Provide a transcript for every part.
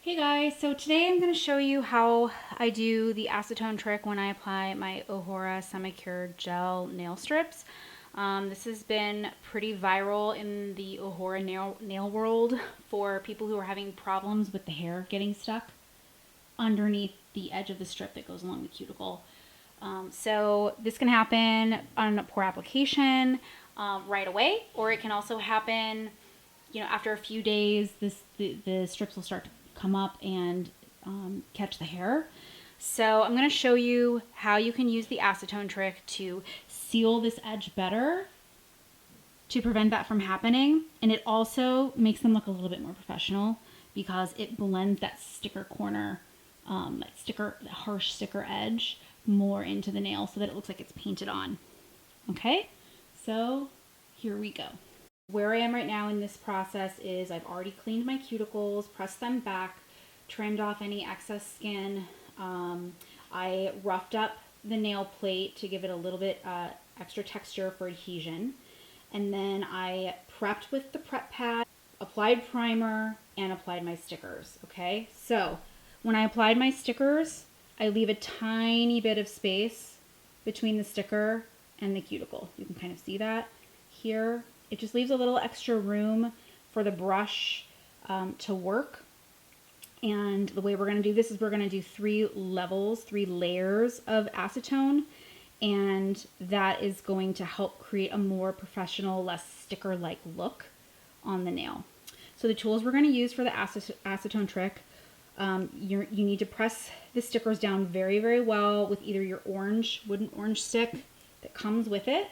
Hey guys, so today I'm going to show you how I do the acetone trick when I apply my Ohora Semi-Cured Gel nail strips. This has been pretty viral in the Ohora nail world for people who are having problems with the hair getting stuck underneath the edge of the strip that goes along the cuticle. So this can happen on a poor application right away, or it can also happen after a few days, the strips will start to come up and catch the hair. So I'm going to show you how you can use the acetone trick to seal this edge better to prevent that from happening. And it also makes them look a little bit more professional because it blends that sticker corner, that harsh sticker edge more into the nail so that it looks like it's painted on. Okay, so here we go. Where I am right now in this process is I've already cleaned my cuticles, pressed them back, trimmed off any excess skin. I roughed up the nail plate to give it a little bit extra texture for adhesion. And then I prepped with the prep pad, applied primer, and applied my stickers. Okay, so when I applied my stickers, I leave a tiny bit of space between the sticker and the cuticle. You can kind of see that here. It just leaves a little extra room for the brush to work. And the way we're going to do this is we're going to do 3 layers of acetone. And that is going to help create a more professional, less sticker-like look on the nail. So the tools we're going to use for the acetone trick, you need to press the stickers down very, very well with either your wooden orange stick that comes with it.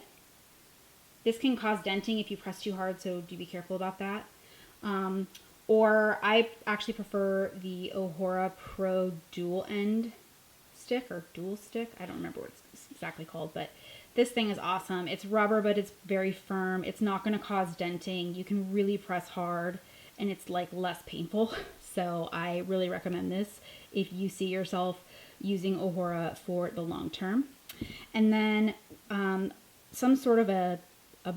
This can cause denting if you press too hard, so do be careful about that. Or I actually prefer the Ohora Pro dual end stick or dual stick. I don't remember what it's exactly called, but this thing is awesome. It's rubber, but it's very firm. It's not going to cause denting. You can really press hard and it's like less painful. So I really recommend this if you see yourself using Ohora for the long term. And then some sort of a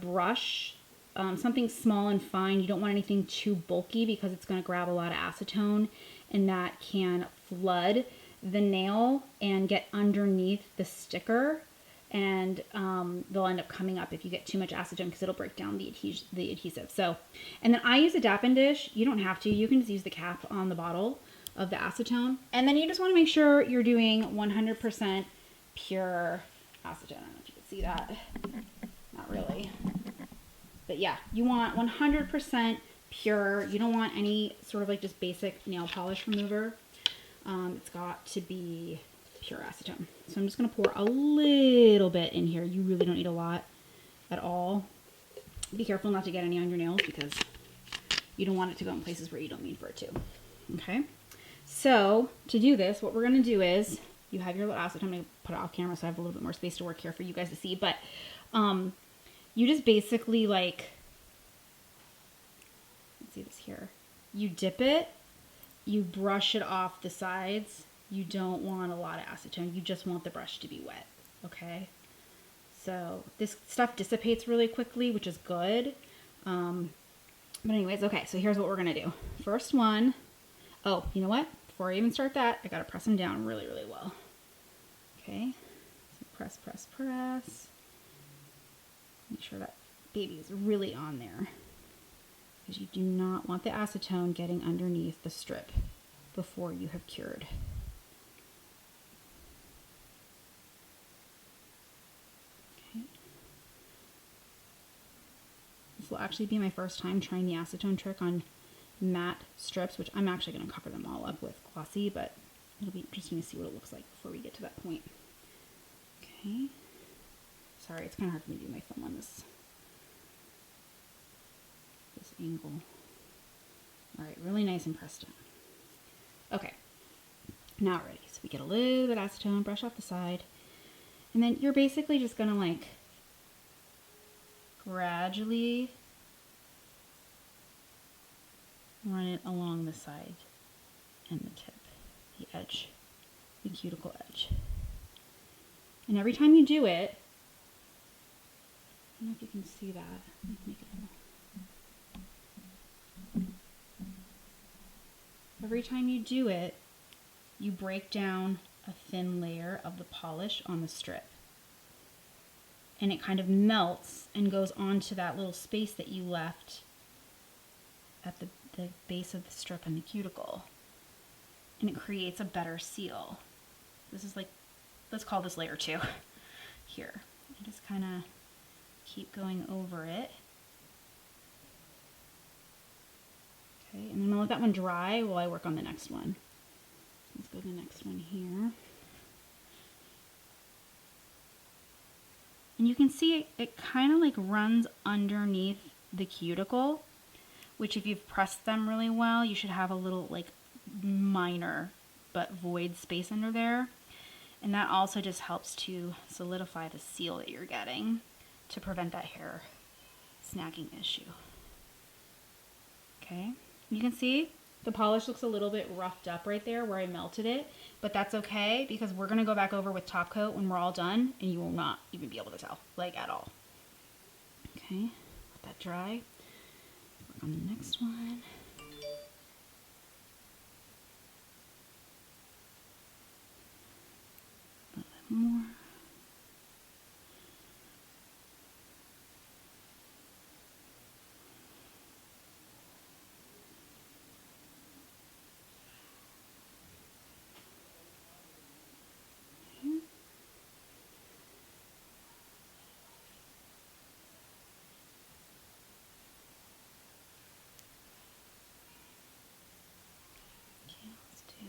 brush, something small and fine. You don't want anything too bulky because it's going to grab a lot of acetone and that can flood the nail and get underneath the sticker, and they'll end up coming up if you get too much acetone because it'll break down the adhesive. So, and then I use a Dappen dish. You don't have to. You can just use the cap on the bottle of the acetone. And then you just want to make sure you're doing 100% pure acetone. I don't know if you can see that. Not really. But yeah, you want 100% pure. You don't want any sort of like just basic nail polish remover. It's got to be pure acetone. So I'm just going to pour a little bit in here. You really don't need a lot at all. Be careful not to get any on your nails because you don't want it to go in places where you don't mean for it to. Okay? So to do this, what we're going to do is, you have your little acetone. I'm going to put it off camera so I have a little bit more space to work here for you guys to see. But you just basically like, let's see this here. You dip it, you brush it off the sides. You don't want a lot of acetone. You just want the brush to be wet, okay? So this stuff dissipates really quickly, which is good. But anyways, okay, so here's what we're gonna do. First one, oh, you know what? Before I even start that, I gotta press them down really, really well. Okay, so press, press, press. Make sure that baby is really on there because you do not want the acetone getting underneath the strip before you have cured. Okay. This will actually be my first time trying the acetone trick on matte strips, which I'm actually going to cover them all up with glossy, but it'll be interesting to see what it looks like before we get to that point. Okay. Sorry, it's kind of hard for me to do my thumb on this angle. All right, really nice and pressed down. Okay, now ready. So we get a little bit of acetone, brush off the side, and then you're basically just gonna like gradually run it along the side and the tip, the edge, the cuticle edge. And every time you do it, I don't know if you can see that. Let me make it a little. every time you do it, you break down a thin layer of the polish on the strip. And it kind of melts and goes onto that little space that you left at the base of the strip and the cuticle. And it creates a better seal. This is like, let's call this layer 2 here. I just kind of keep going over it. Okay, and I'm gonna let that one dry while I work on the next one. Let's go to the next one here. And you can see it kind of like runs underneath the cuticle, which if you've pressed them really well, you should have a little like minor but void space under there. And that also just helps to solidify the seal that you're getting to prevent that hair snagging issue. Okay, you can see the polish looks a little bit roughed up right there where I melted it, but that's okay because we're gonna go back over with top coat when we're all done and you will not even be able to tell, like at all. Okay, let that dry. Work on the next one. A little bit more.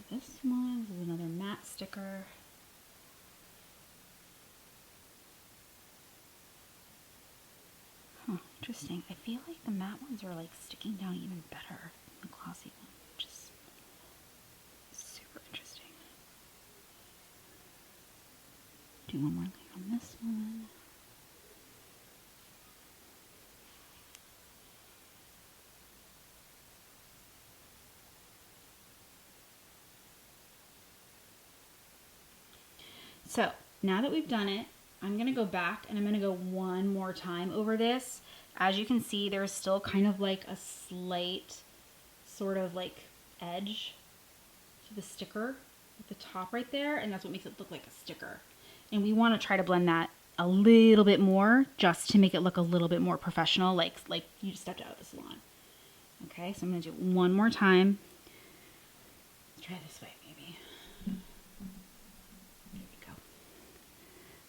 This one is another matte sticker. Huh, interesting. I feel like the matte ones are like sticking down even better than the glossy one, which is super interesting. Do one more layer on this one. So now that we've done it, I'm gonna go back and I'm gonna go one more time over this. As you can see, there's still kind of like a slight sort of like edge to the sticker at the top right there, and that's what makes it look like a sticker. And we wanna try to blend that a little bit more just to make it look a little bit more professional, like you just stepped out of the salon. Okay, so I'm gonna do it one more time. Let's try this way.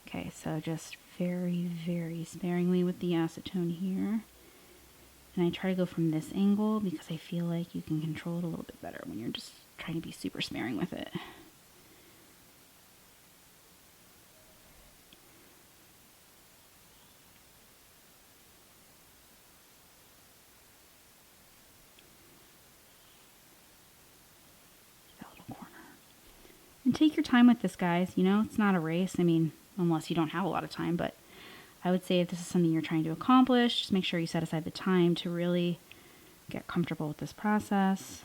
Okay, so just very, very sparingly with the acetone here. And I try to go from this angle because I feel like you can control it a little bit better when you're just trying to be super sparing with it. That little corner. And take your time with this, guys. You know, it's not a race. I mean, unless you don't have a lot of time, but I would say if this is something you're trying to accomplish, just make sure you set aside the time to really get comfortable with this process.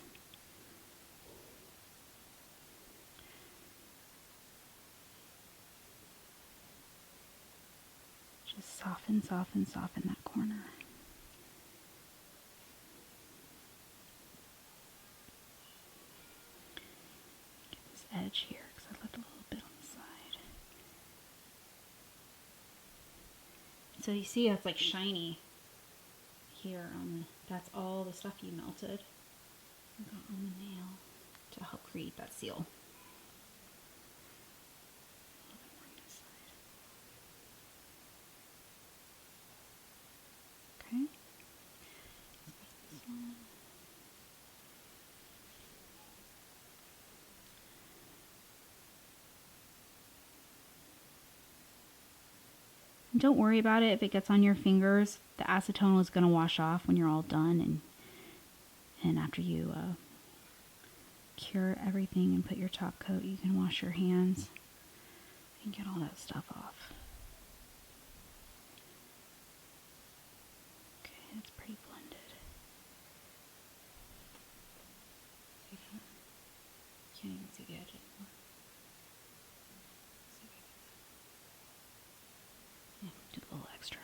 Just soften, soften, soften that corner. Get this edge here because I left a little bit on the side. So you see how it's like shiny here on the, that's all the stuff you melted and got on the nail to help create that seal. A little bit more on this side. Okay. This one. Don't worry about it if it gets on your fingers. The acetone is going to wash off when you're all done, and after you cure everything and put your top coat, you can wash your hands and get all that stuff off. Okay, it's pretty blended. See that? Can't even see the edge anymore. Yeah, do a little extra.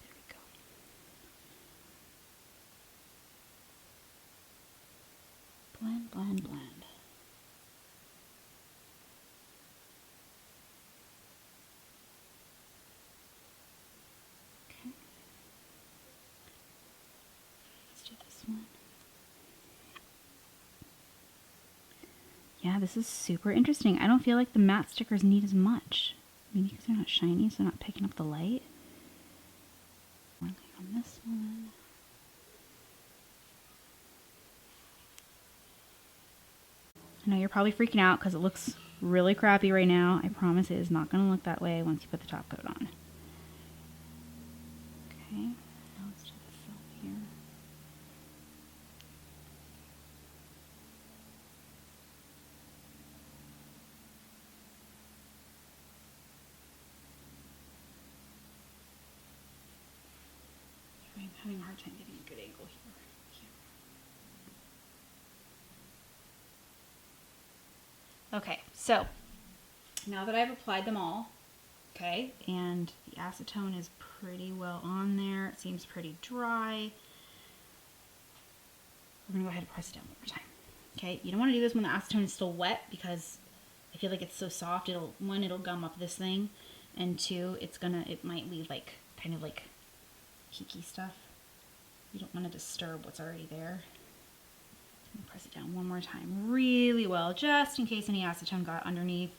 There we go. Yeah, this is super interesting. I don't feel like the matte stickers need as much. Maybe because they're not shiny, so they're not picking up the light. One thing on this one. I know you're probably freaking out because it looks really crappy right now. I promise it is not going to look that way once you put the top coat on. Okay, now let's do the film here. I'm having a hard time getting a good angle here. Okay, so now that I've applied them all, okay, and the acetone is pretty well on there, it seems pretty dry, we're gonna go ahead and press it down one more time. Okay, you don't want to do this when the acetone is still wet because I feel like it's so soft, it'll gum up this thing, and two, it might leave like kind of like peaky stuff. You don't want to disturb what's already there. Press it down one more time really well, just in case any acetone got underneath.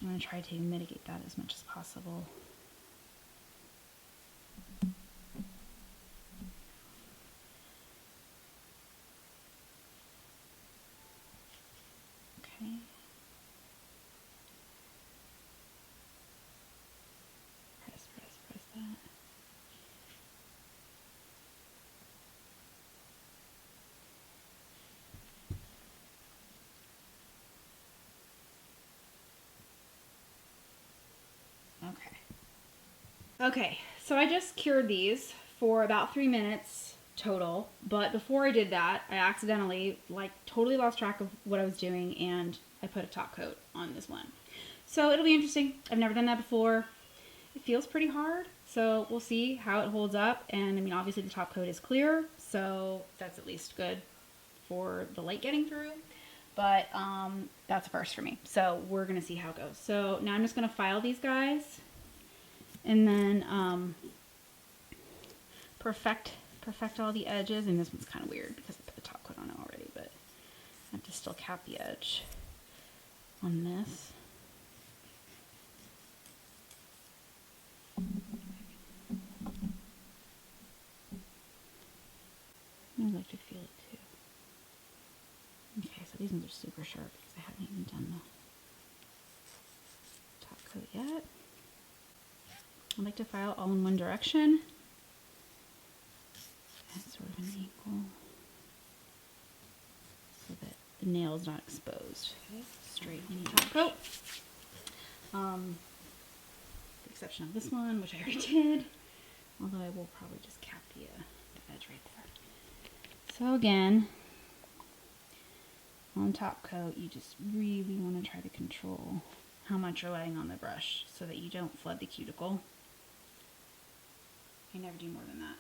I'm going to try to mitigate that as much as possible. Okay. Press that. Okay, so I just cured these for about 3 minutes total, but before I did that, I accidentally totally lost track of what I was doing and I put a top coat on this one. So it'll be interesting. I've never done that before. It feels pretty hard, so we'll see how it holds up. And I mean, obviously the top coat is clear, so that's at least good for the light getting through. But that's a first for me. So we're gonna see how it goes. So now I'm just gonna file these guys and then perfect all the edges. And this one's kind of weird because I put the top coat on it already, but I have to still cap the edge on this. I'd like to feel it too. Okay, so these ones are super sharp because I haven't even done the top coat yet. I like to file all in one direction at sort of an angle so that the nail is not exposed. Okay, straight on the top coat. The exception of this one, which I already did, although I will probably just cap the edge right there. So again, on top coat, you just really want to try to control how much you're letting on the brush so that you don't flood the cuticle. I never do more than that.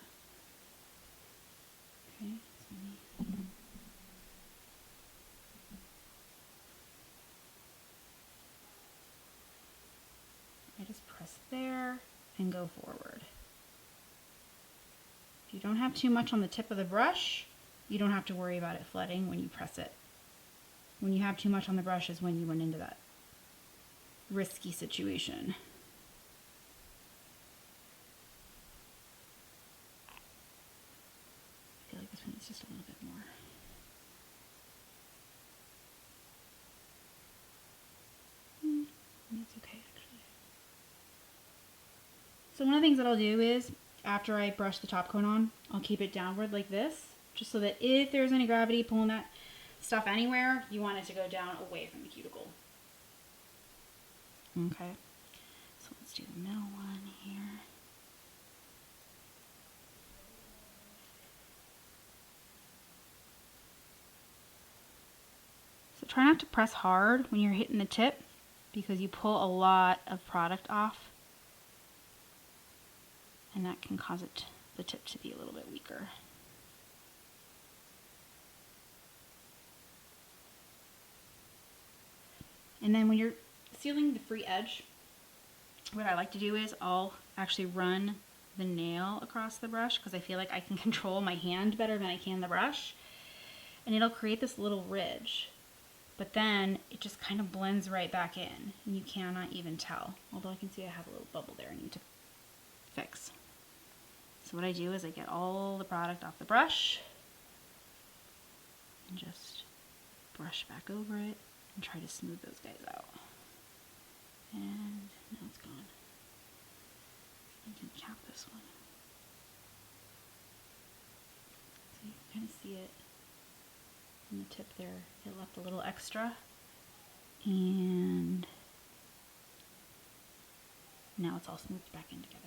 Okay, so I just press there and go forward. If you don't have too much on the tip of the brush, you don't have to worry about it flooding when you press it. When you have too much on the brush is when you run into that risky situation. I feel like this one is just a little bit more. It's okay actually. So one of the things that I'll do is, after I brush the top coat on, I'll keep it downward like this, just so that if there's any gravity pulling that stuff anywhere, you want it to go down away from the cuticle. Okay, so let's do the middle one here. So try not to press hard when you're hitting the tip because you pull a lot of product off and that can cause the tip to be a little bit weaker. And then when you're sealing the free edge, what I like to do is I'll actually run the nail across the brush because I feel like I can control my hand better than I can the brush. And it'll create this little ridge. but then it just kind of blends right back in, and you cannot even tell. Although I can see I have a little bubble there I need to fix. So what I do is I get all the product off the brush and just brush back over it and try to smooth those guys out. And now it's gone. You can cap this one. So you can kind of see it in the tip there. It left a little extra. And now it's all smoothed back in together.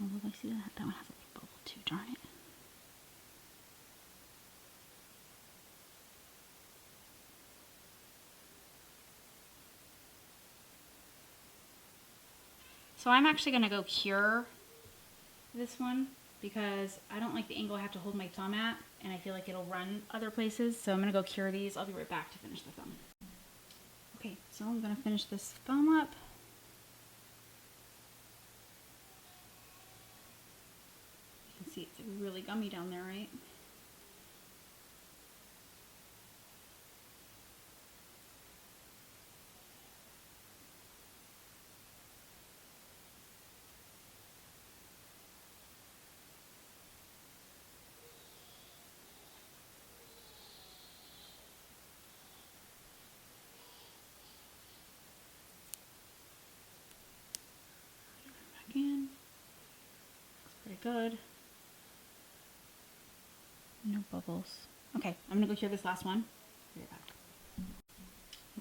Although I see that one has a little bubble too, darn it. So I'm actually going to go cure this one because I don't like the angle I have to hold my thumb at, and I feel like it'll run other places. So I'm going to go cure these. I'll be right back to finish the thumb. Okay, so I'm going to finish this thumb up. You can see it's really gummy down there, right? Back in. Looks pretty good. No bubbles. Okay, I'm gonna go cure this last one. Be right back.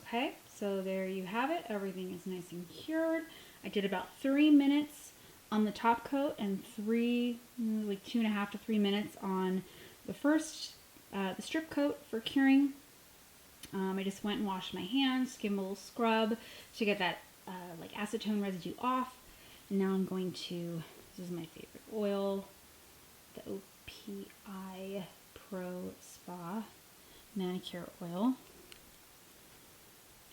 Okay, so there you have it. Everything is nice and cured. I did about 3 minutes on the top coat and like 2.5 to 3 minutes on the first, the strip coat for curing. I just went and washed my hands, gave them a little scrub to get that like acetone residue off. And now I'm going to, this is my favorite oil, the OPI Pro Spa Manicure Oil.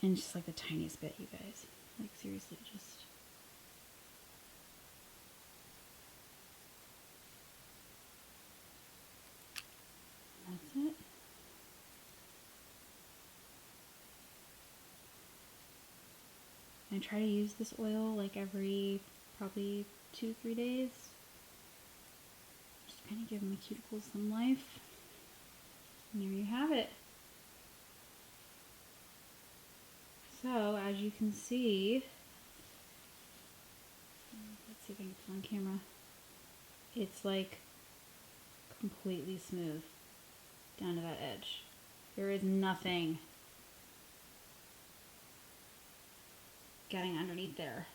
And just like the tiniest bit, you guys. Like seriously, just. That's it. I try to use this oil like every probably 2-3 days. Just kind of give my cuticles some life. And there you have it. So, as you can see, let's see if I can put on camera, it's like completely smooth down to that edge. There is nothing getting underneath there.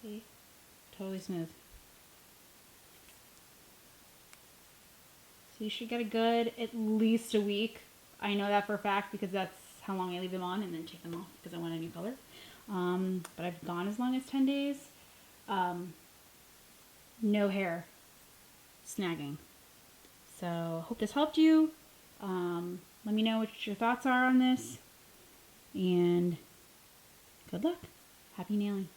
See? Totally smooth. So you should get a good at least a week. I know that for a fact because that's how long I leave them on and then take them off because I want a new color. But I've gone as long as 10 days. No hair snagging. So hope this helped you. Let me know what your thoughts are on this. And good luck. Happy nailing.